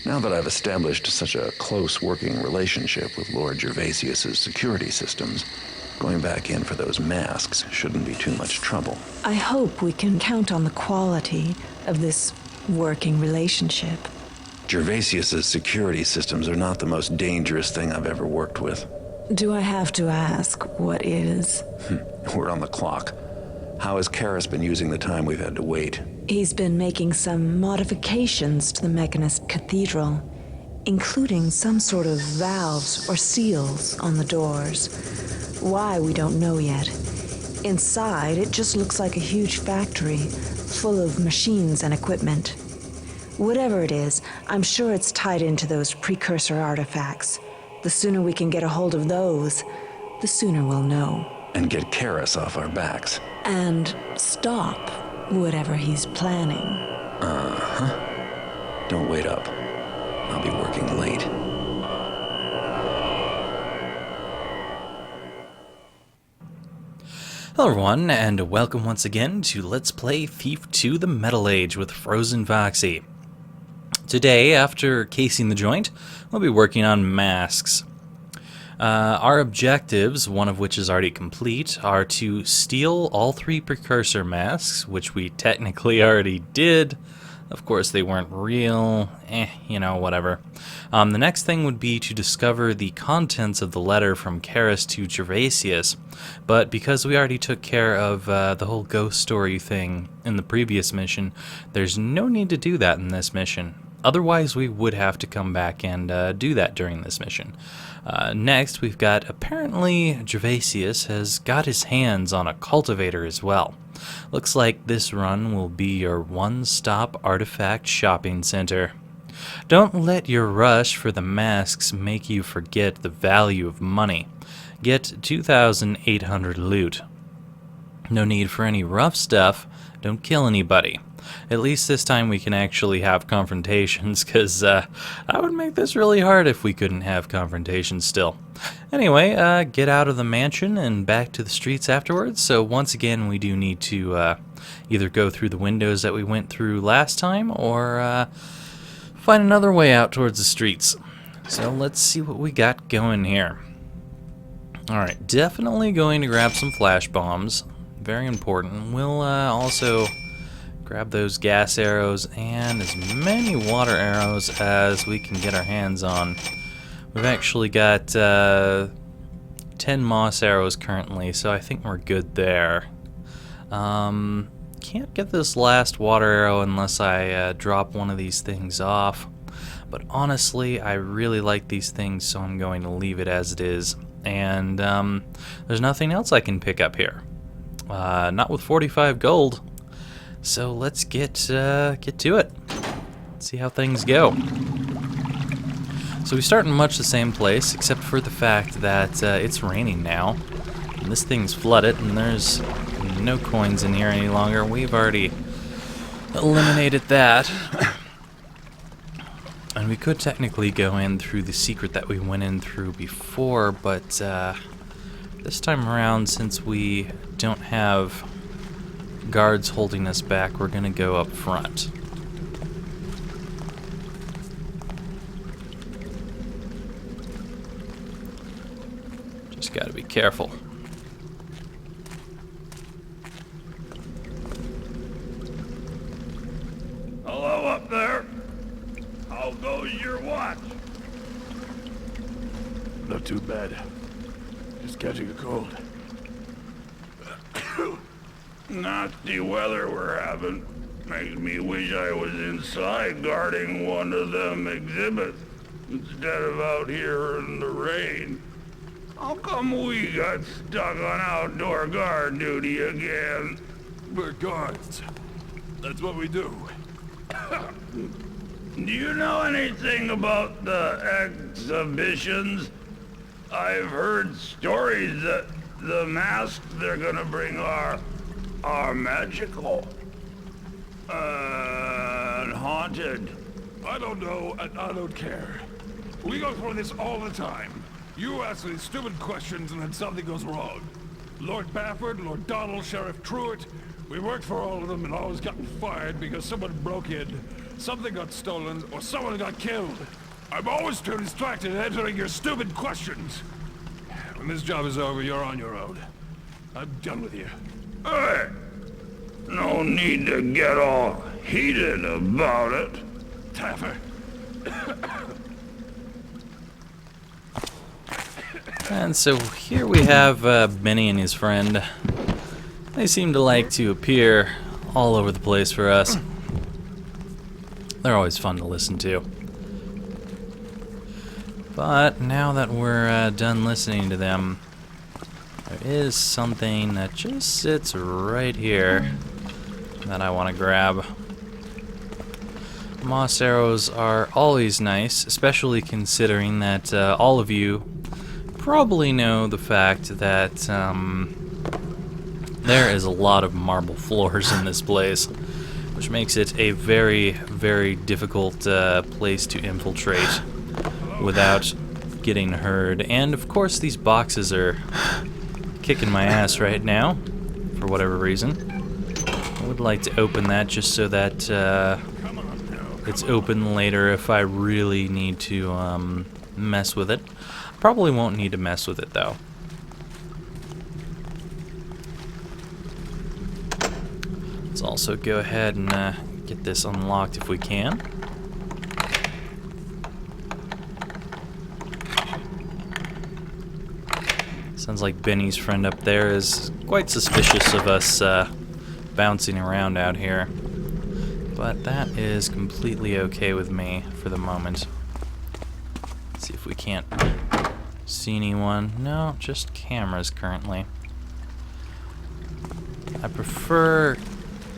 Now that I've established such a close working relationship with Lord Gervasius's security systems, going back in for those masks shouldn't be too much trouble. I hope we can count on the quality of this working relationship. Gervasius's security systems are not the most dangerous thing I've ever worked with. Do I have to ask what is? We're on the clock. How has Karis been using the time we've had to wait? He's been making some modifications to the Mechanist Cathedral, including some sort of valves or seals on the doors. Why, we don't know yet. Inside, it just looks like a huge factory, full of machines and equipment. Whatever it is, I'm sure it's tied into those precursor artifacts. The sooner we can get a hold of those, the sooner we'll know. And get Karis off our backs. And stop whatever he's planning. Uh-huh. Don't wait up. I'll be working late. Hello everyone, and welcome once again to Let's Play Thief 2 The Metal Age with FrozenFoxy. Today, after casing the joint, we'll be working on masks. Our objectives, one of which is already complete, are to steal all 3 precursor masks, which we technically already did. Of course, they weren't real. Whatever. The next thing would be to discover the contents of the letter from Karis to Gervasius. But because we already took care of the whole ghost story thing in the previous mission, there's no need to do that in this mission. Otherwise, we would have to come back and do that during this mission. Next, we've got, apparently, Gervasius has got his hands on a cultivator as well. Looks like this run will be your one-stop artifact shopping center. Don't let your rush for the masks make you forget the value of money. Get 2,800 loot. No need for any rough stuff. Don't kill anybody. At least this time we can actually have confrontations, because that would make this really hard if we couldn't have confrontations still. Anyway, get out of the mansion and back to the streets afterwards, so once again we do need to either go through the windows that we went through last time, or find another way out towards the streets. So let's see what we got going here. Alright, definitely going to grab some flash bombs. Very important. We'll also grab those gas arrows and as many water arrows as we can get our hands on. We've actually got 10 moss arrows currently, so I think we're good there. Can't get this last water arrow unless I drop one of these things off. But honestly, I really like these things, so I'm going to leave it as it is. And there's nothing else I can pick up here. Not with 45 gold. So let's get to it. See how things go. So we start in much the same place, except for the fact that it's raining now. And this thing's flooded, and there's no coins in here any longer. We've already eliminated that. And we could technically go in through the secret that we went in through before, but this time around, since we don't have guards holding us back, we're gonna go up front. Just gotta be careful. Hello up there. How goes your watch? Not too bad. Just catching a cold. Nasty weather we're having. Makes me wish I was inside guarding one of them exhibits instead of out here in the rain. How come we got stuck on outdoor guard duty again? We're guards. That's what we do. Do you know anything about the exhibitions? I've heard stories that the masks they're gonna bring are magical and haunted. I don't know, and I don't care. We go through this all the time. You ask these stupid questions and then something goes wrong. Lord Bafford, Lord Donald, Sheriff Truitt, we worked for all of them and always gotten fired because someone broke in Something got stolen, or someone got killed. I'm always too distracted answering your stupid questions. When this job is over, you're on your own. I'm done with you. Hey! No need to get all heated about it. Taffer. And so here we have Benny and his friend. They seem to like to appear all over the place for us. They're always fun to listen to. But now that we're done listening to them, there is something that just sits right here that I want to grab. Moss arrows are always nice, especially considering that all of you probably know the fact that there is a lot of marble floors in this place, which makes it a very, very difficult place to infiltrate without getting heard. And of course these boxes are kicking my ass right now, for whatever reason. I would like to open that just so that it's open later if I really need to mess with it. Probably won't need to mess with it though. Let's also go ahead and get this unlocked if we can. Sounds like Benny's friend up there is quite suspicious of us bouncing around out here. But that is completely okay with me for the moment. Let's see if we can't see anyone. No, just cameras currently. I prefer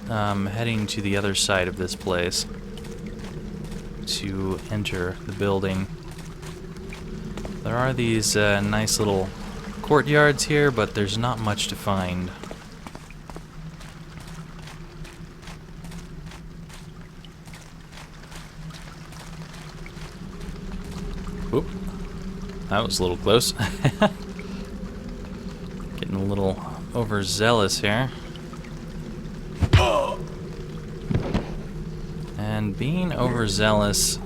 heading to the other side of this place to enter the building. There are these nice little courtyards here, but there's not much to find. Oop. That was a little close. Getting a little overzealous here. And being overzealous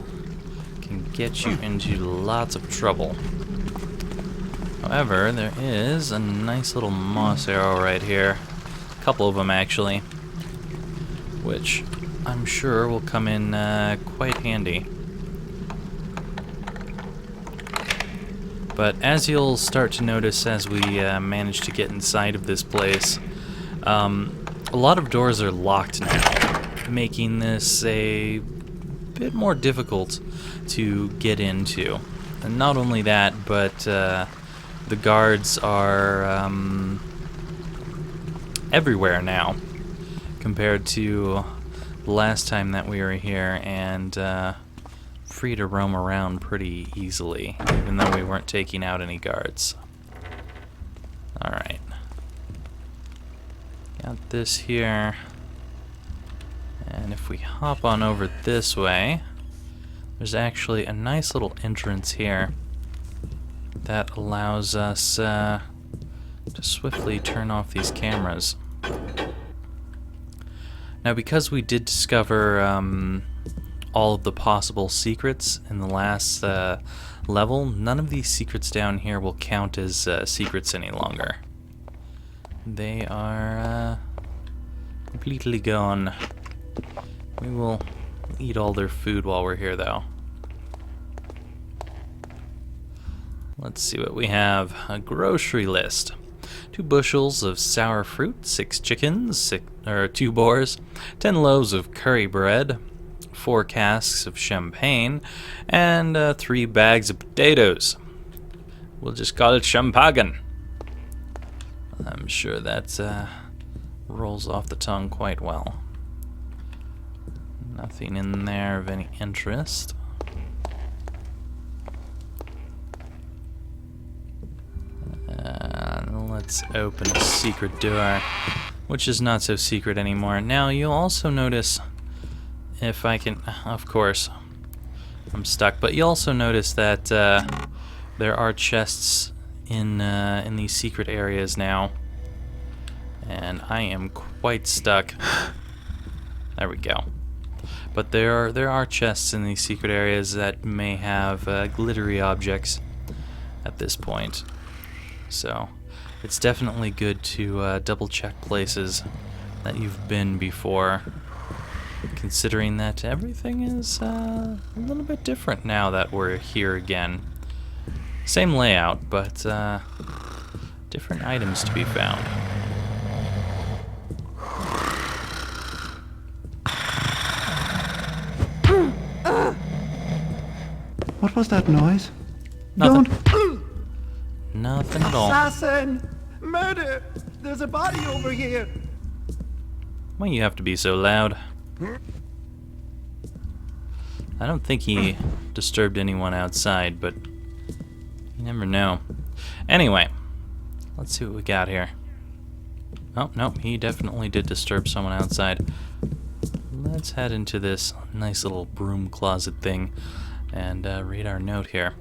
can get you into lots of trouble. However, there is a nice little moss arrow right here. A couple of them actually, which I'm sure will come in quite handy. But as you'll start to notice as we manage to get inside of this place, a lot of doors are locked now, making this a bit more difficult to get into. And not only that, but the guards are everywhere now compared to the last time that we were here, and free to roam around pretty easily, even though we weren't taking out any guards. Alright. Got this here. And if we hop on over this way, there's actually a nice little entrance here that allows us to swiftly turn off these cameras. Now, because we did discover all of the possible secrets in the last level, none of these secrets down here will count as secrets any longer. They are completely gone. We will eat all their food while we're here, though. Let's see what we have. A grocery list. 2 bushels of sour fruit, 6 chickens, 2 boars, 10 loaves of curry bread, 4 casks of champagne, and 3 bags of potatoes. We'll just call it champagne. I'm sure that rolls off the tongue quite well. Nothing in there of any interest. Let's open a secret door, which is not so secret anymore. Now, you'll also notice, if I can, of course, I'm stuck, but you'll also notice that there are chests in these secret areas now, and I am quite stuck. There we go. But there are chests in these secret areas that may have glittery objects at this point. So it's definitely good to double check places that you've been before, considering that everything is a little bit different now that we're here again. Same layout, but different items to be found. What was that noise? Nothing. Don't... Nothing at all. Assassin! Murder! There's a body over here! Why you have to be so loud? I don't think he disturbed anyone outside, but you never know. Anyway, let's see what we got here. Oh, no, he definitely did disturb someone outside. Let's head into this nice little broom closet thing and read our note here.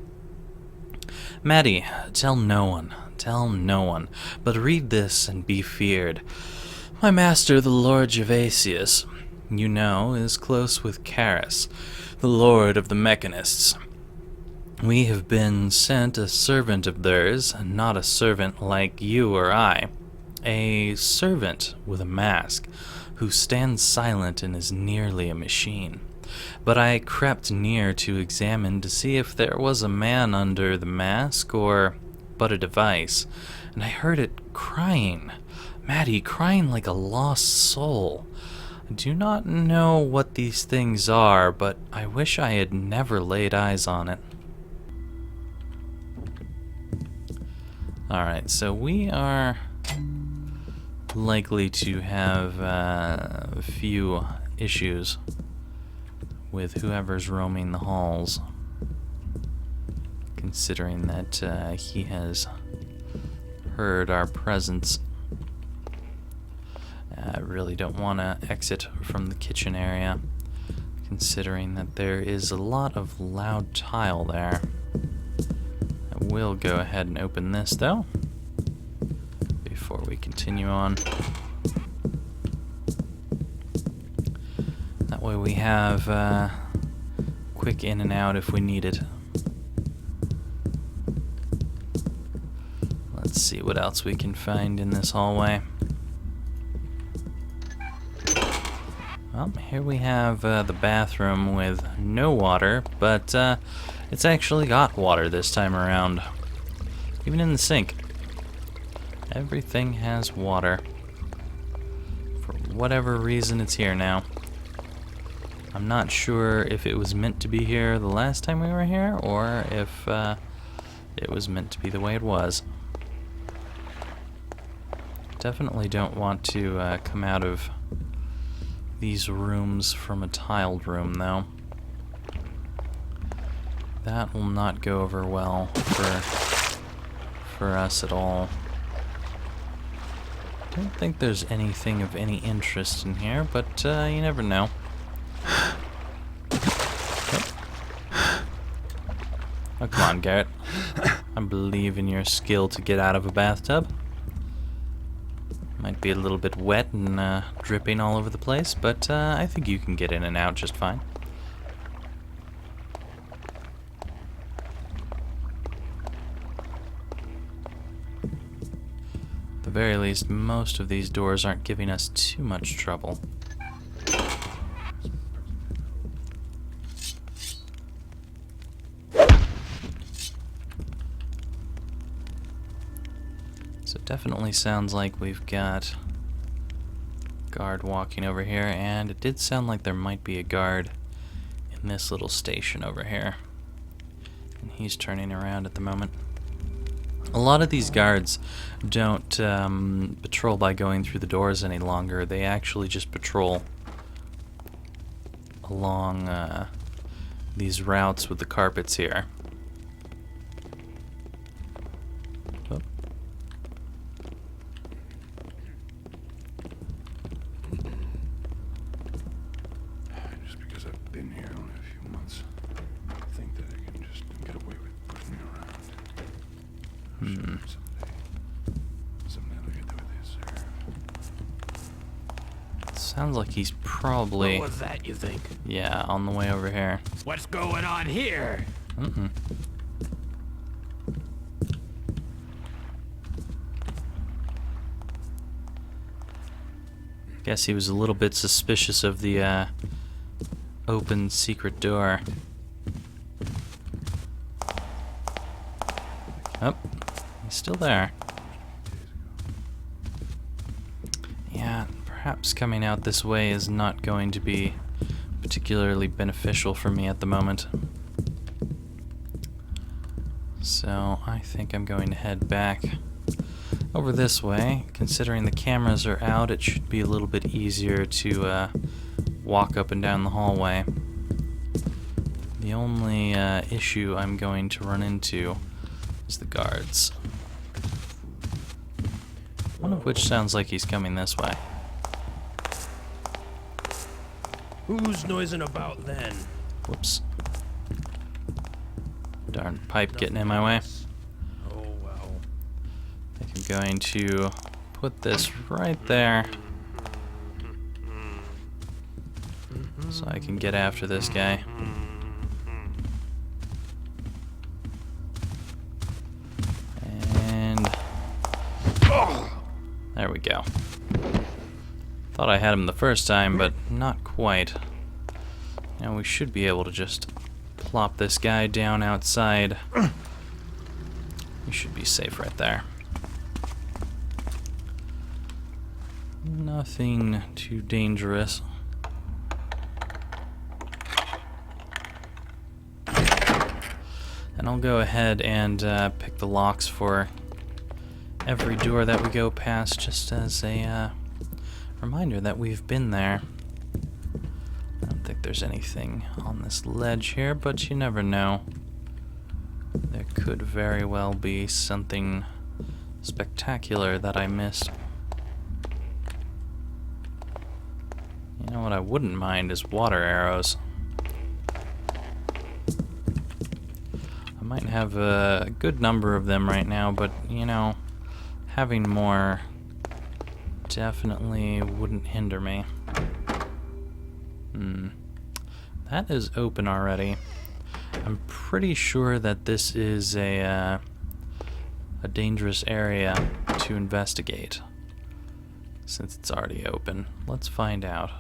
Maddie, tell no one, but read this and be feared. My master, the Lord Gervasius, you know, is close with Karis, the Lord of the Mechanists. We have been sent a servant of theirs, not a servant like you or I, a servant with a mask, who stands silent and is nearly a machine. But I crept near to examine to see if there was a man under the mask or but a device, and I heard it crying. Maddie, crying like a lost soul. I do not know what these things are, but I wish I had never laid eyes on it. Alright, so we are likely to have a few issues with whoever's roaming the halls, considering that he has heard our presence. I really don't want to exit from the kitchen area, considering that there is a lot of loud tile there. I will go ahead and open this, though, before we continue on. That way we have quick in and out if we need it. Let's see what else we can find in this hallway. Well, here we have the bathroom with no water, but it's actually got water this time around. Even in the sink. Everything has water. For whatever reason, it's here now. I'm not sure if it was meant to be here the last time we were here, or if it was meant to be the way it was. Definitely don't want to come out of these rooms from a tiled room, though. That will not go over well for us at all. Don't think there's anything of any interest in here, but you never know. Oh, come on, Garrett. I believe in your skill to get out of a bathtub. Might be a little bit wet and dripping all over the place, but I think you can get in and out just fine. At the very least, most of these doors aren't giving us too much trouble. So it definitely sounds like we've got a guard walking over here, and it did sound like there might be a guard in this little station over here. And he's turning around at the moment. A lot of these guards don't patrol by going through the doors any longer. They actually just patrol along these routes with the carpets here. Oh. Just because I've been here only a few months, I think that I can just get away with pushing me around. Someday I'll get with this. Sounds like he's probably... What was that, you think? Yeah, on the way over here. What's going on here? Guess he was a little bit suspicious of the open secret door. Oh, he's still there. Yeah, perhaps coming out this way is not going to be particularly beneficial for me at the moment. So I think I'm going to head back over this way. Considering the cameras are out, it should be a little bit easier to walk up and down the hallway. The only issue I'm going to run into is the guards. One of which sounds like he's coming this way. Who's noising about then? Whoops. Darn pipe getting in my way. Oh, well. I think I'm going to put this right there so I can get after this guy. And there we go. Thought I had him the first time, but not quite. Now we should be able to just plop this guy down outside. We should be safe right there. Nothing too dangerous. And I'll go ahead and pick the locks for every door that we go past, just as a reminder that we've been there. I don't think there's anything on this ledge here, but you never know. There could very well be something spectacular that I missed. You know what I wouldn't mind is water arrows. I might have a good number of them right now, but you know, having more definitely wouldn't hinder me. That is open already. I'm pretty sure that this is a dangerous area to investigate, since it's already open. Let's find out.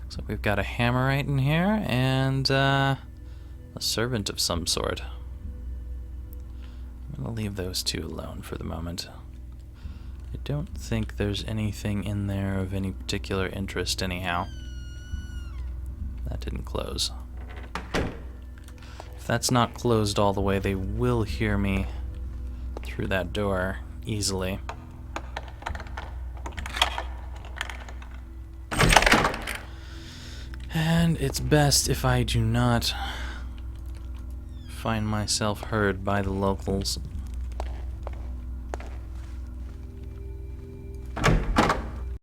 So we've got a hammerite in here and a servant of some sort. I'm gonna leave those two alone for the moment. I don't think there's anything in there of any particular interest anyhow. That didn't close. If that's not closed all the way, they will hear me through that door easily. And it's best if I do not find myself heard by the locals.